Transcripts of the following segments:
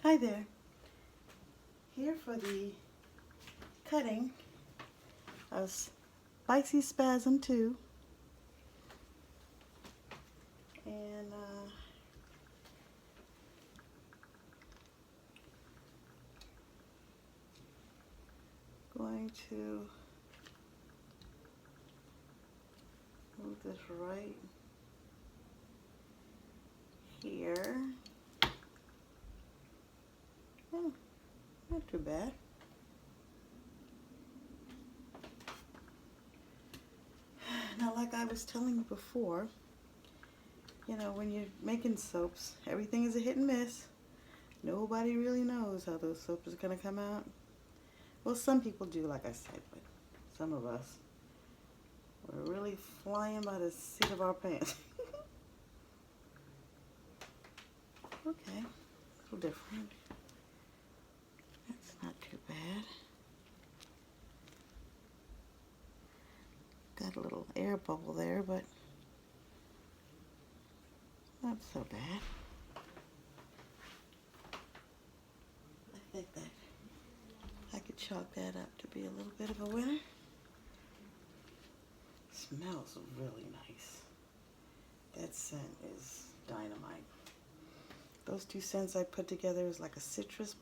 Hi there. Here for the cutting of Spiceys Spazim II. And going to move this right here. Oh, not too bad. Now, like I was telling you before, you know, when you're making soaps, everything is a hit and miss. Nobody really knows how those soaps are going to come out. Well, some people do, like I said, but some of us, we're really flying by the seat of our pants. Okay, a little different. That's not too bad. Got a little air bubble there, but not so bad. I think that I could chalk that up to be a little bit of a winner. Smells really nice. That scent is dynamite. Those two scents I put together is like a citrus,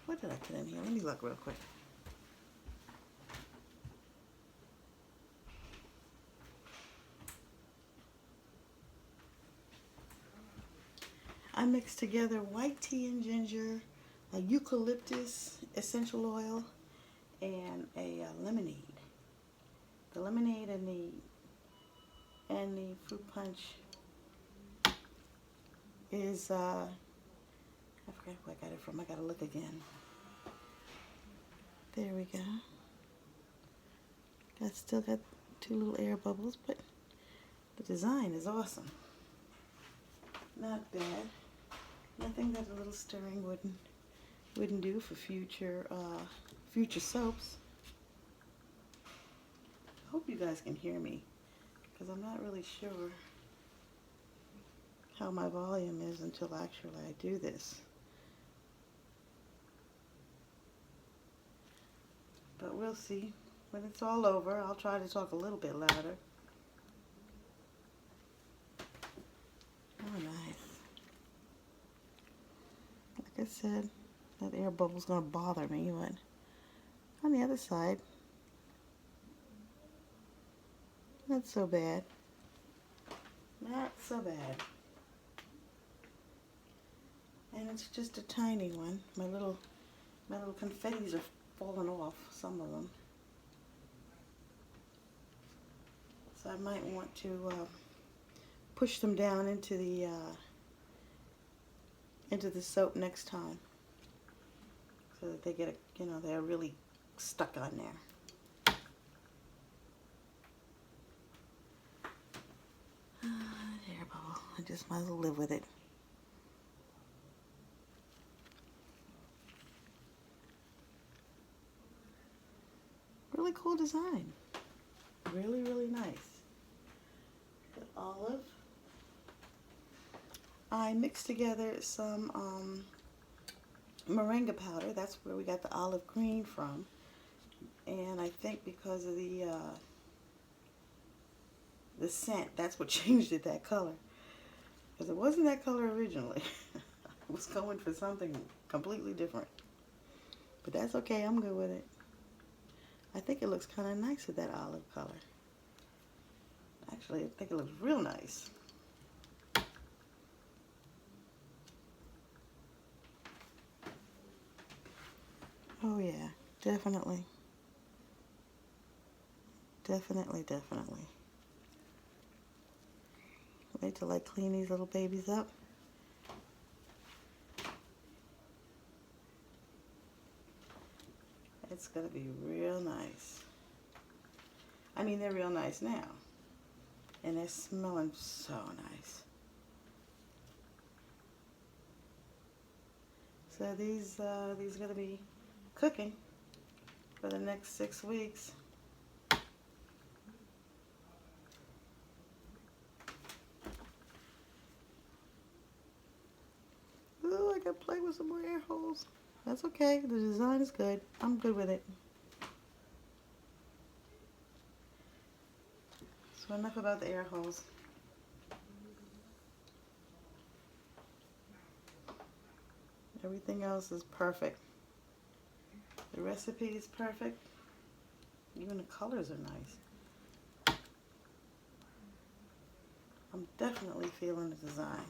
what did I put in here? Let me look real quick. I mixed together white tea and ginger, a eucalyptus essential oil, and a lemonade. The lemonade and the fruit punch is I forgot where I got it from. I gotta look again. There we go. I still got two little air bubbles, but the design is awesome. Not bad. Nothing that a little stirring wouldn't do for future soaps. I hope you guys can hear me, because I'm not really sure how my volume is until actually I do this. But we'll see. When it's all over, I'll try to talk a little bit louder. Oh, nice. Like I said, that air bubble's gonna bother me, but on the other side, not so bad. Not so bad. And it's just a tiny one. My little confettis are falling off, some of them. So I might want to push them down into the soap next time, so that they get they're really stuck on there. Air bubble. I just might as well live with it. Really cool design. Really, really nice. The olive. I mixed together some moringa powder. That's where we got the olive green from. And I think because of the scent, that's what changed it that color. Because it wasn't that color originally. I was going for something completely different. But that's okay, I'm good with it. I think it looks kind of nice with that olive color. Actually, I think it looks real nice. Oh yeah, definitely. Definitely, definitely. Wait till I clean these little babies up. It's gonna be real nice. I mean, they're real nice now. And they're smelling so nice. So these are gonna be cooking for the next 6 weeks. play with some more air holes. That's okay. The design is good. I'm good with it. So enough about the air holes. Everything else is perfect. The recipe is perfect. Even the colors are nice. I'm definitely feeling the design.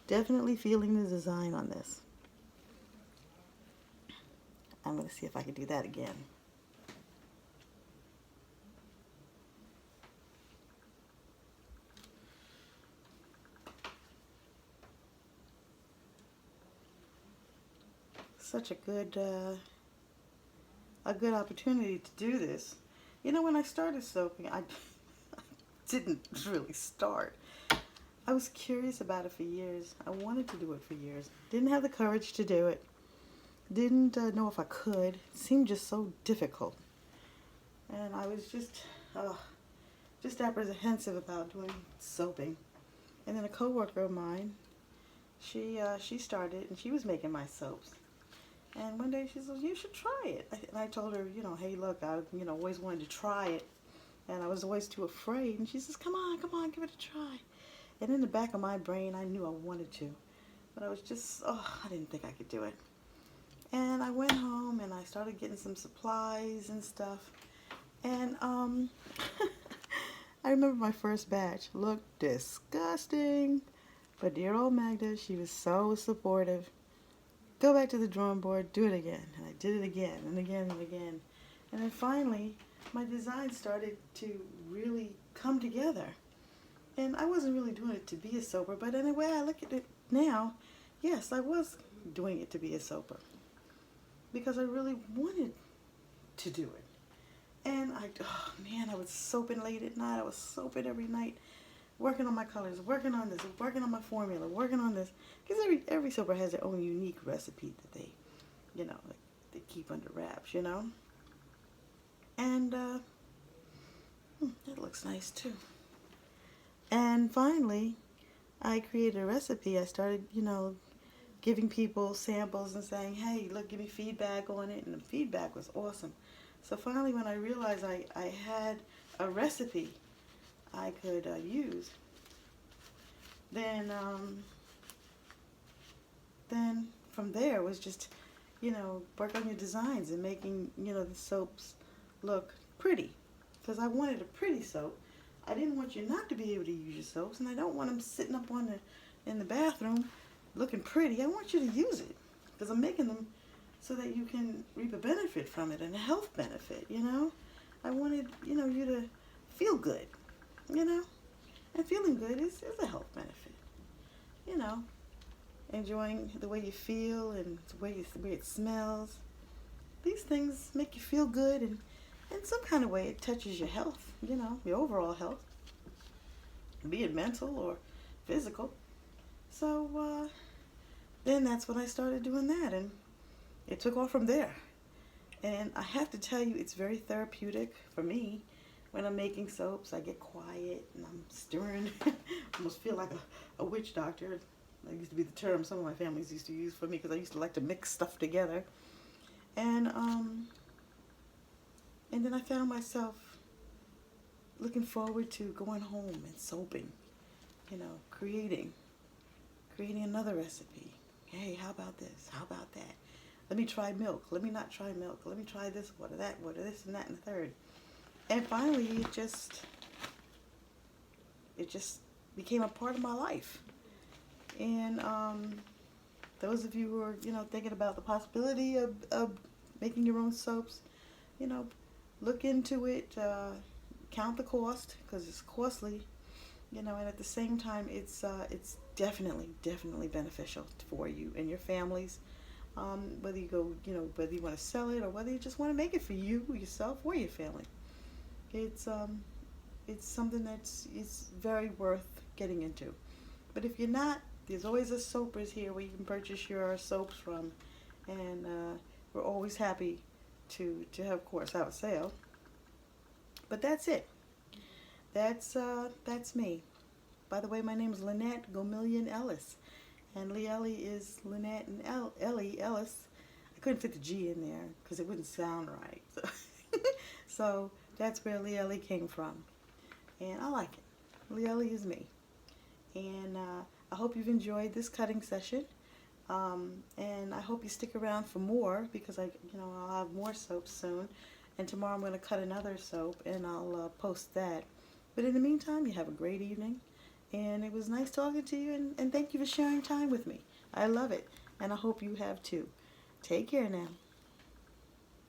Definitely feeling the design on this. I'm going to see if I can do that again. Such a good opportunity to do this. You know, when I started soaping, I didn't really start. I was curious about it for years. I wanted to do it for years. Didn't have the courage to do it. Didn't know if I could. It seemed just so difficult. And I was just apprehensive about doing soaping. And then a coworker of mine, she started, and she was making my soaps. And one day she said, "You should try it." And I told her, you know, "Hey, look, I always wanted to try it, and I was always too afraid." And she says, come on, give it a try." And in the back of my brain, I knew I wanted to, but I was just, I didn't think I could do it. And I went home and I started getting some supplies and stuff. And I remember my first batch looked disgusting, but dear old Magda, she was so supportive. Go back to the drawing board, do it again. And I did it again and again and again. And then finally, my design started to really come together. And I wasn't really doing it to be a soaper, but in a way I look at it now, yes, I was doing it to be a soaper. Because I really wanted to do it. And I was soaping late at night. I was soaping every night, working on my colors, working on this, working on my formula, working on this. Because every soaper has their own unique recipe that they, they keep under wraps, And that looks nice too. And finally, I created a recipe. I started, giving people samples and saying, "Hey, look, give me feedback on it." And the feedback was awesome. So finally, when I realized I had a recipe I could use, then from there it was just, work on your designs and making, the soaps look pretty. Because I wanted a pretty soap. I didn't want you not to be able to use your soaps, and I don't want them sitting up in the bathroom looking pretty. I want you to use it because I'm making them so that you can reap a benefit from it and a health benefit, I wanted, you to feel good, and feeling good is a health benefit, enjoying the way you feel and the way it smells. These things make you feel good, and in some kind of way it touches your health, your overall health, be it mental or physical. So then that's when I started doing that, and it took off from there. And I have to tell you, it's very therapeutic for me. When I'm making soaps, I get quiet and I'm stirring. I almost feel like a witch doctor. That used to be the term some of my families used to use for me because I used to like to mix stuff together. And then I found myself looking forward to going home and soaping, creating another recipe. Hey, how about this? How about that? Let me try milk. Let me not try milk. Let me try this, what, or that, what, or this, and that, and the third. And finally, it just became a part of my life. And those of you who are, thinking about the possibility of making your own soaps, look into it. Count the cost because it's costly, and at the same time, it's definitely beneficial for you and your families. Whether you go, whether you want to sell it or whether you just want to make it for you, yourself, or your family. It's something it's very worth getting into. But if you're not, there's always a soapers here where you can purchase your soaps from, and we're always happy to of course have a sale. But that's it. That's me. By the way, my name is Lynette Gomillion Ellis, And Lieli is Lynette and Ellie Ellis. I couldn't fit the G in there because it wouldn't sound right. So that's where Lieli came from. And I like it. Lieli is me. And I hope you've enjoyed this cutting session. And I hope you stick around for more because I'll have more soaps soon. And tomorrow I'm going to cut another soap and I'll post that. But in the meantime, you have a great evening. And it was nice talking to you, and thank you for sharing time with me. I love it, and I hope you have too. Take care now.